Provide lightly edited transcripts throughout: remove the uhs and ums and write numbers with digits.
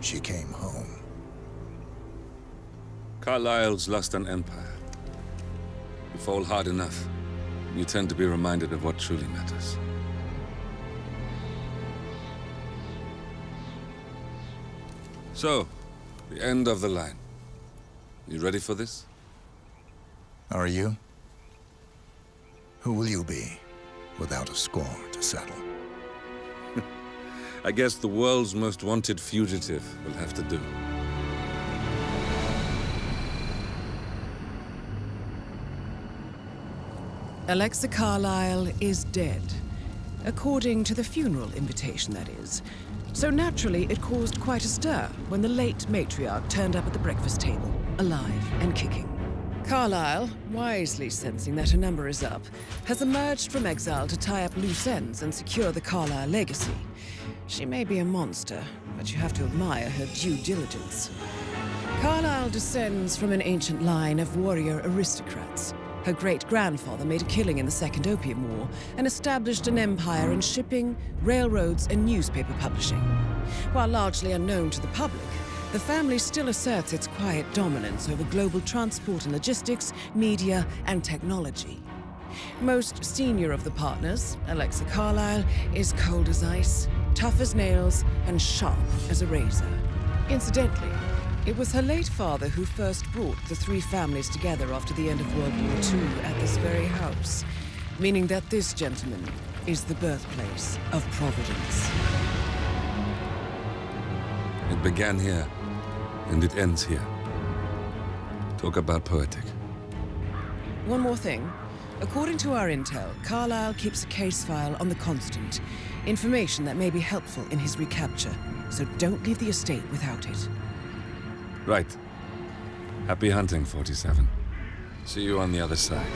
she came home. Carlyle's lost an empire. You fall hard enough, you tend to be reminded of what truly matters. So, the end of the line. You ready for this? Are you? Who will you be, without a score to settle? I guess the world's most wanted fugitive will have to do. Alexa Carlyle is dead. According to the funeral invitation, that is. So naturally, it caused quite a stir when the late matriarch turned up at the breakfast table, alive and kicking. Carlyle, wisely sensing that her number is up, has emerged from exile to tie up loose ends and secure the Carlyle legacy. She may be a monster, but you have to admire her due diligence. Carlyle descends from an ancient line of warrior aristocrats. Her great-grandfather made a killing in the Second Opium War and established an empire in shipping, railroads, and newspaper publishing. While largely unknown to the public, the family still asserts its quiet dominance over global transport and logistics, media, and technology. Most senior of the partners, Alexa Carlyle, is cold as ice, tough as nails, and sharp as a razor. Incidentally, it was her late father who first brought the three families together after the end of World War II at this very house, meaning that this gentleman is the birthplace of Providence. It began here, and it ends here. Talk about poetic. One more thing. According to our intel, Carlyle keeps a case file on the Constant, information that may be helpful in his recapture, so don't leave the estate without it. Right. Happy hunting, 47. See you on the other side.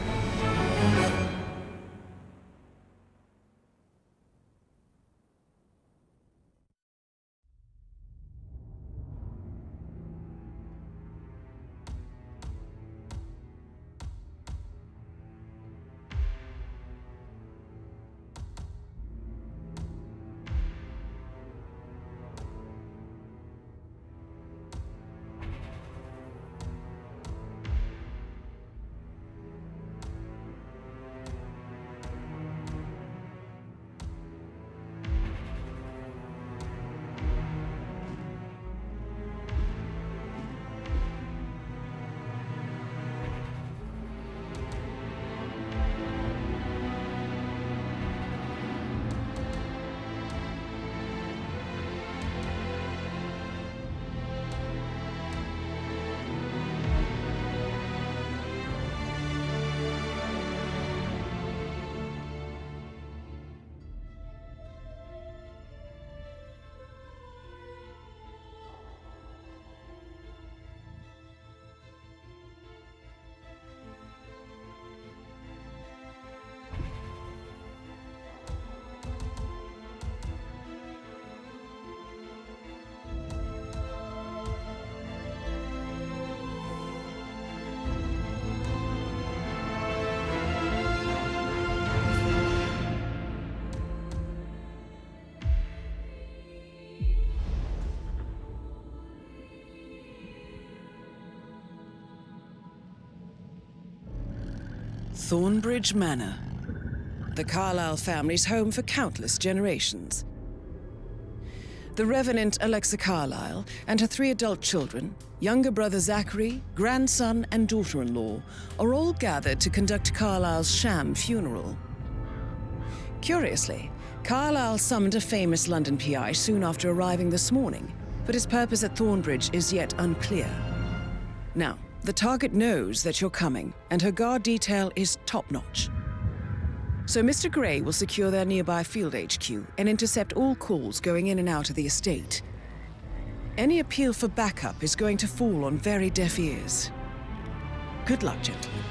Thornbridge Manor, the Carlyle family's home for countless generations. The Revenant Alexa Carlyle and her 3 adult children, younger brother Zachary, grandson, and daughter-in-law, are all gathered to conduct Carlyle's sham funeral. Curiously, Carlyle summoned a famous London PI soon after arriving this morning, but his purpose at Thornbridge is yet unclear. Now, the target knows that you're coming, and her guard detail is top-notch. So Mr. Gray will secure their nearby field HQ and intercept all calls going in and out of the estate. Any appeal for backup is going to fall on very deaf ears. Good luck, gentlemen.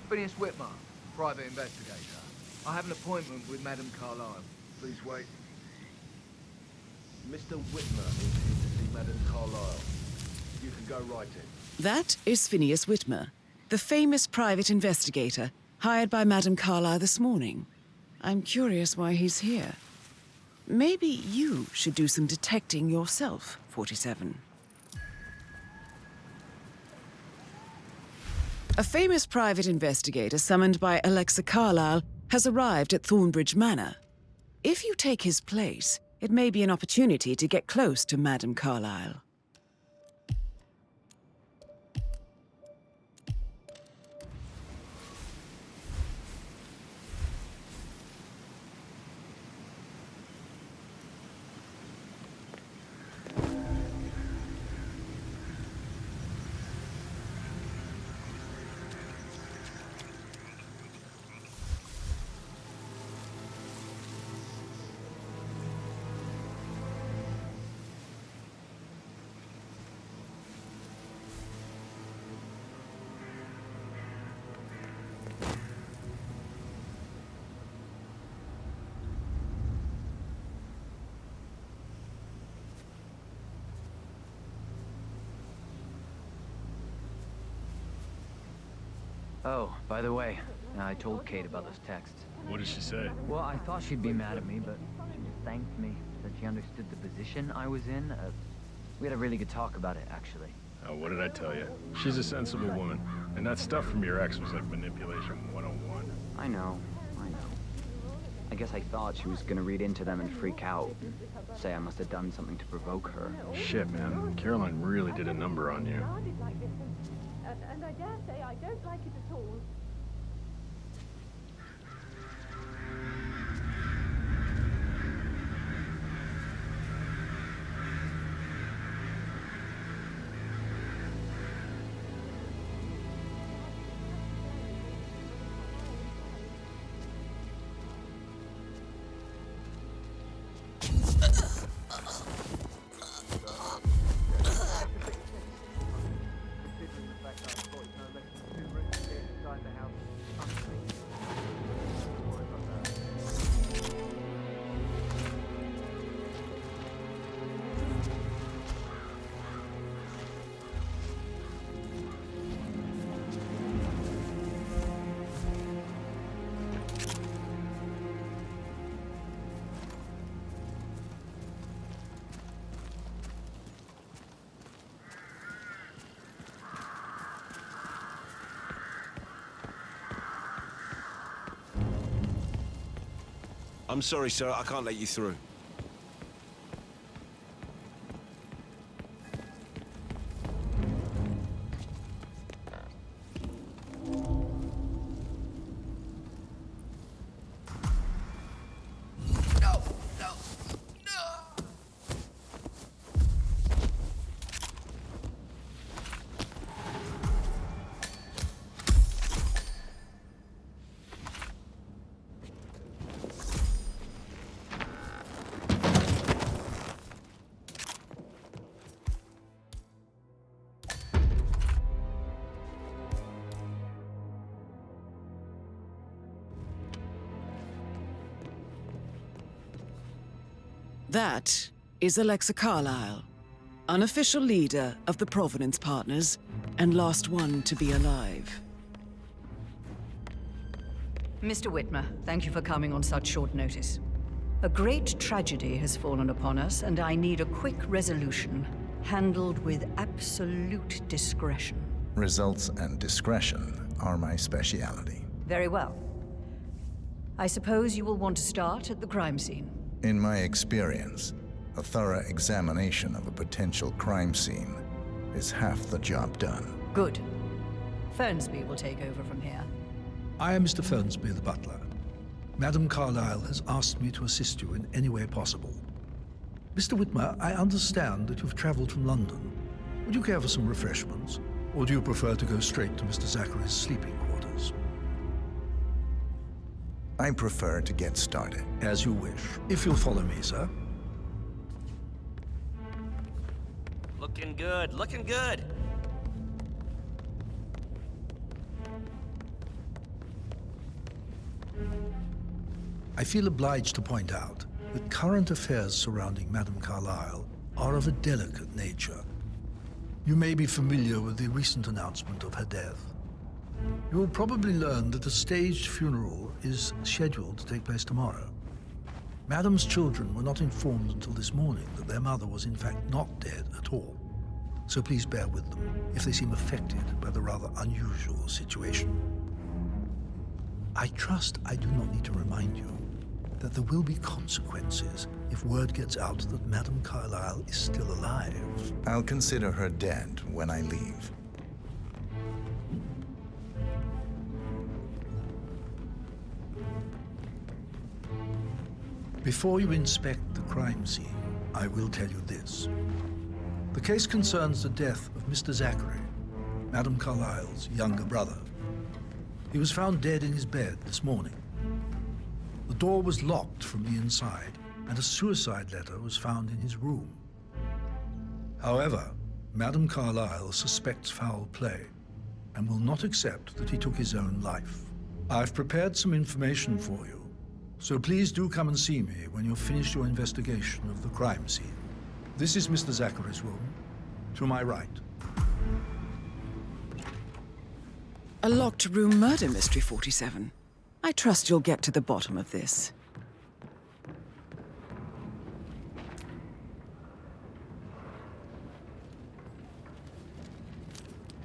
Phineas Whitmer, private investigator. I have an appointment with Madame Carlyle. Please wait. Mr. Whitmer is here to see Madame Carlyle. you can go right in. That is Phineas Whitmer, the famous private investigator hired by Madame Carlyle this morning. I'm curious why he's here. Maybe you should do some detecting yourself, 47. A famous private investigator summoned by Alexa Carlyle has arrived at Thornbridge Manor. If you take his place, it may be an opportunity to get close to Madame Carlyle. Oh, by the way, I told Kate about those texts. What did she say? Well, I thought she'd be mad at me, but she just thanked me. Said she understood the position I was in. We had a really good talk about it, actually. Oh, what did I tell you? She's a sensible woman. And that stuff from your ex was like manipulation 101. I know. I guess I thought she was gonna read into them and freak out. Say I must have done something to provoke her. Shit, man. Caroline really did a number on you. And I dare say I don't like it at all. I'm sorry, sir. I can't let you through. That is Alexa Carlyle, unofficial leader of the Provenance Partners, and last one to be alive. Mr. Whitmer, thank you for coming on such short notice. A great tragedy has fallen upon us, and I need a quick resolution, handled with absolute discretion. Results and discretion are my speciality. Very well. I suppose you will want to start at the crime scene. In my experience, a thorough examination of a potential crime scene is half the job done. Good. Fernsby will take over from here. I am Mr. Fernsby, the butler. Madame Carlyle has asked me to assist you in any way possible. Mr. Whitmer, I understand that you've traveled from London. Would you care for some refreshments? Or do you prefer to go straight to Mr. Zachary's sleeping quarters? I prefer to get started. As you wish. If you'll follow me, sir. Looking good, looking good. I feel obliged to point out that current affairs surrounding Madame Carlyle are of a delicate nature. You may be familiar with the recent announcement of her death. You will probably learn that a staged funeral is scheduled to take place tomorrow. Madam's children were not informed until this morning that their mother was in fact not dead at all. So please bear with them if they seem affected by the rather unusual situation. I trust I do not need to remind you that there will be consequences if word gets out that Madame Carlyle is still alive. I'll consider her dead when I leave. Before you inspect the crime scene, I will tell you this. The case concerns the death of Mr. Zachary, Madame Carlyle's younger brother. He was found dead in his bed this morning. The door was locked from the inside, and a suicide letter was found in his room. However, Madame Carlyle suspects foul play and will not accept that he took his own life. I've prepared some information for you, so please do come and see me when you've finished your investigation of the crime scene. This is Mr. Zachary's room, to my right. A locked room murder mystery, 47. I trust you'll get to the bottom of this.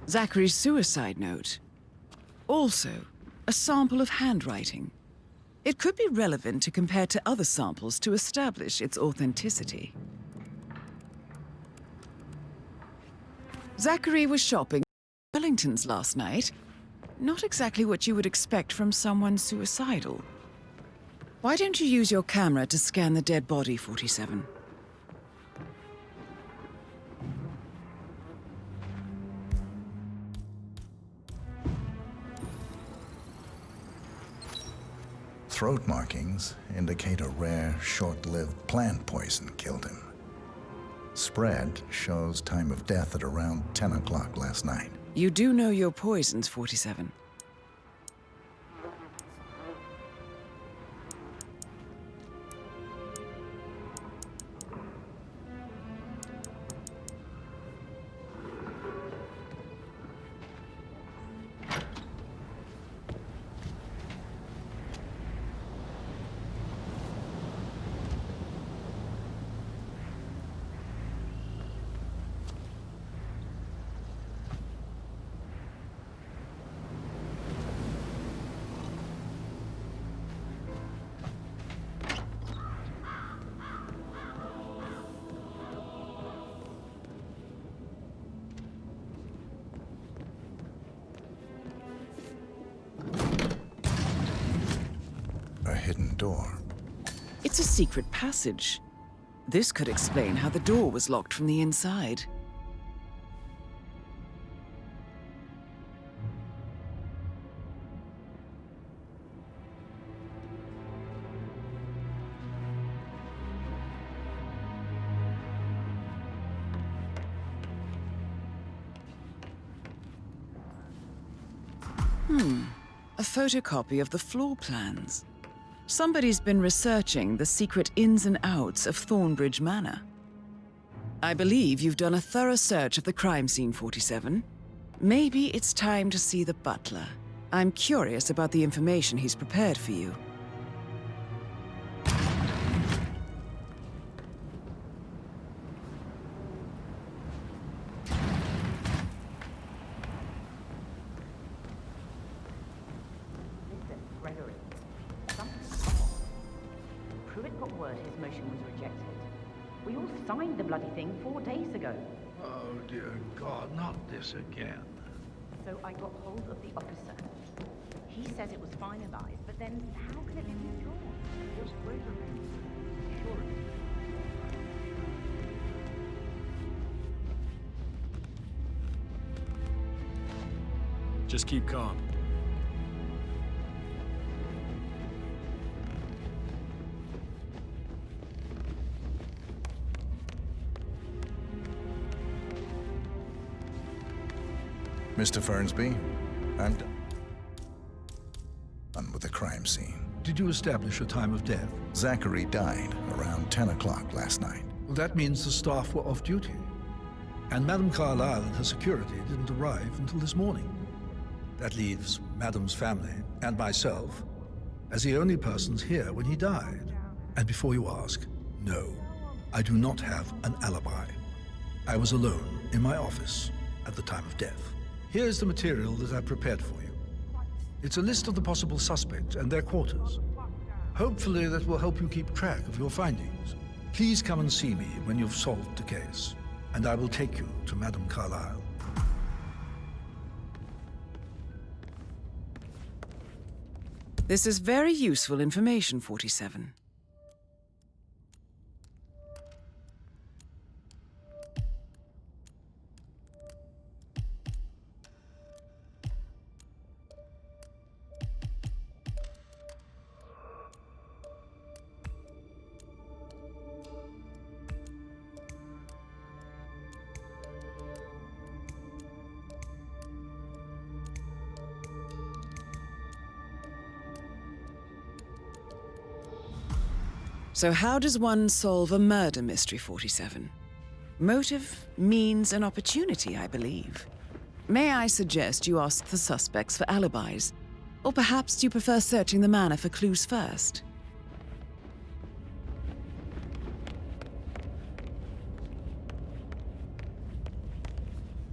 Zachary's suicide note. Also, a sample of handwriting. It could be relevant to compare to other samples to establish its authenticity. Zachary was shopping at Wellington's last night. Not exactly what you would expect from someone suicidal. Why don't you use your camera to scan the dead body, 47? Throat markings indicate a rare, short-lived plant poison killed him. Spread shows time of death at around 10 o'clock last night. You do know your poisons, 47. A hidden door. It's a secret passage. This could explain how the door was locked from the inside. A photocopy of the floor plans. Somebody's been researching the secret ins and outs of Thornbridge Manor. I believe you've done a thorough search of the crime scene, 47. Maybe it's time to see the butler. I'm curious about the information he's prepared for you. We all signed the bloody thing 4 days ago. Oh, dear God, not this again. So I got hold of the officer. He says it was finalized, but then how can it be withdrawn? Just wait a minute. Sure. Just keep calm. Mr. Fernsby, I'm done with the crime scene. Did you establish a time of death? Zachary died around 10 o'clock last night. Well, that means the staff were off duty. And Madame Carlyle and her security didn't arrive until this morning. That leaves Madame's family and myself as the only persons here when he died. And before you ask, no, I do not have an alibi. I was alone in my office at the time of death. Here's the material that I prepared for you. It's a list of the possible suspects and their quarters. Hopefully that will help you keep track of your findings. Please come and see me when you've solved the case, and I will take you to Madame Carlyle. This is very useful information, 47. So how does one solve a murder mystery, 47? Motive, means, and opportunity, I believe. May I suggest you ask the suspects for alibis? Or perhaps you prefer searching the manor for clues first?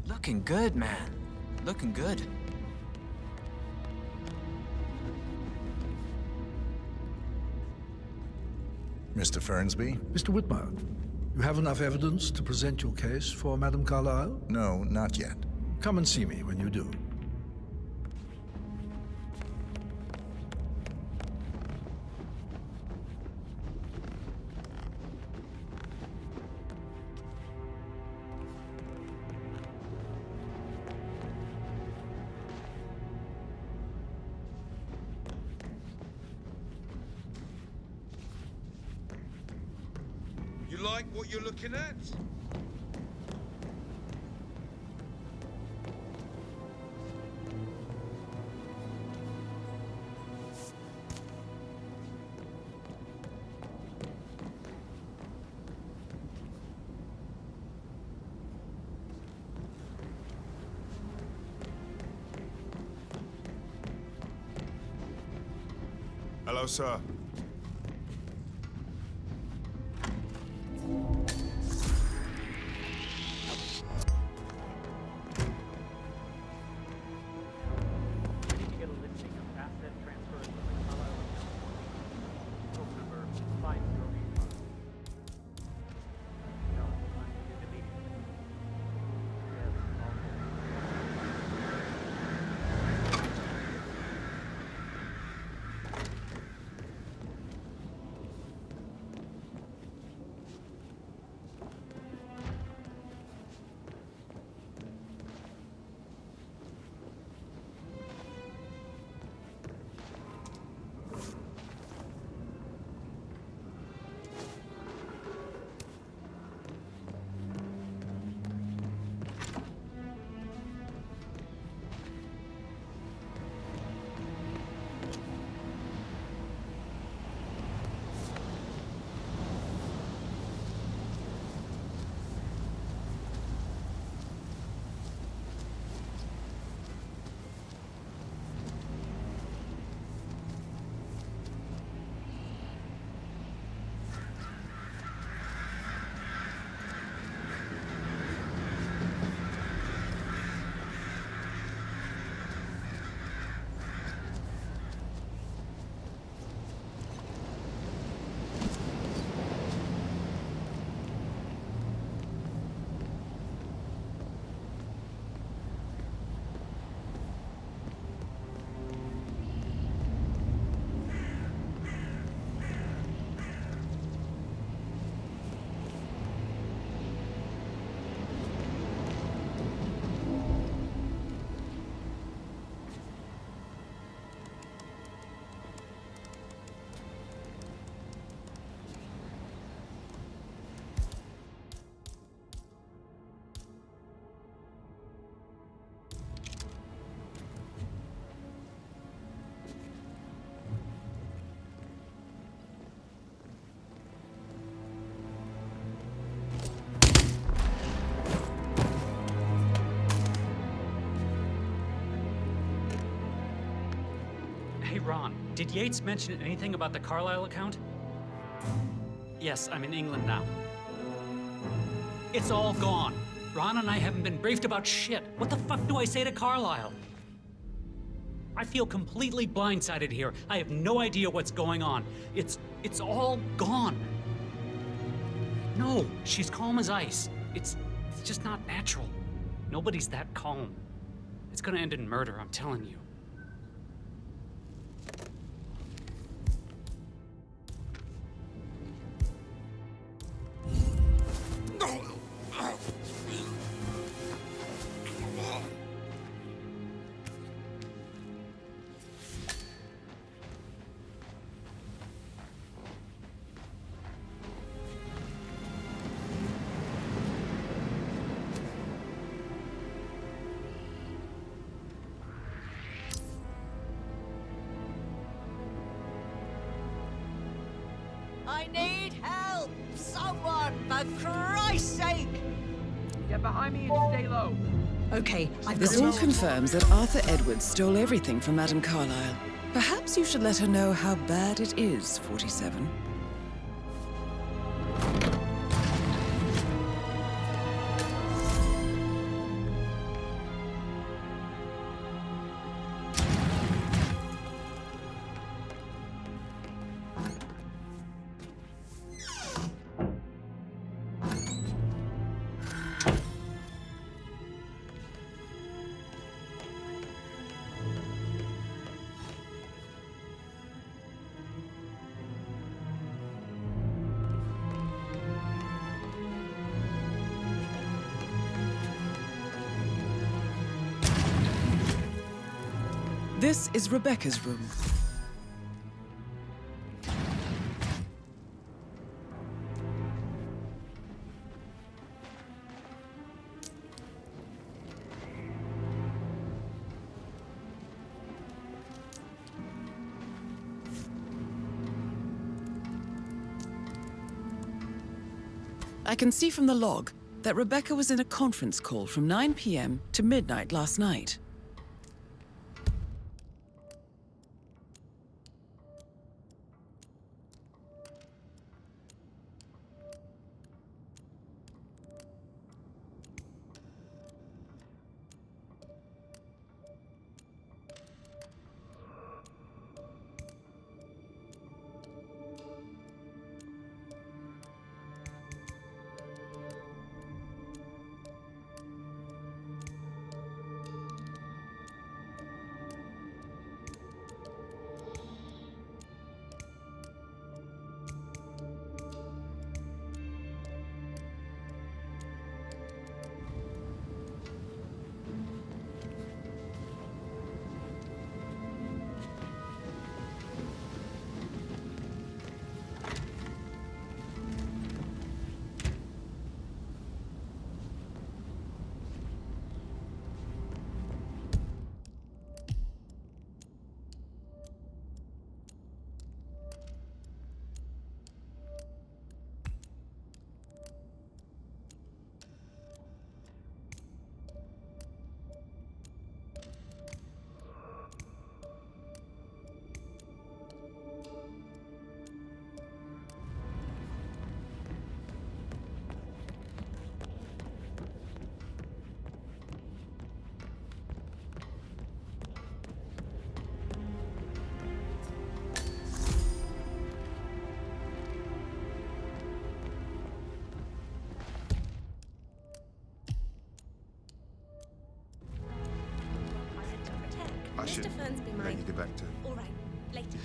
Looking good, man. Looking good. Mr. Fernsby? Mr. Whitmer, you have enough evidence to present your case for Madame Carlyle? No, not yet. Come and see me when you do. You like what you're looking at? Hello, sir. Hey, Ron, did Yates mention anything about the Carlisle account? Yes, I'm in England now. It's all gone. Ron and I haven't been briefed about shit. What the fuck do I say to Carlisle? I feel completely blindsided here. I have no idea what's going on. It's all gone. No, she's calm as ice. It's just not natural. Nobody's that calm. It's gonna end in murder, I'm telling you. I need help! Someone, for Christ's sake! Get behind me and stay low. Okay, This all confirms that Arthur Edwards stole everything from Madame Carlisle. Perhaps you should let her know how bad it is, 47. This is Rebecca's room. I can see from the log that Rebecca was in a conference call from 9 p.m. to midnight last night. I should Mr. Fernsby, let you get back to... All right, later.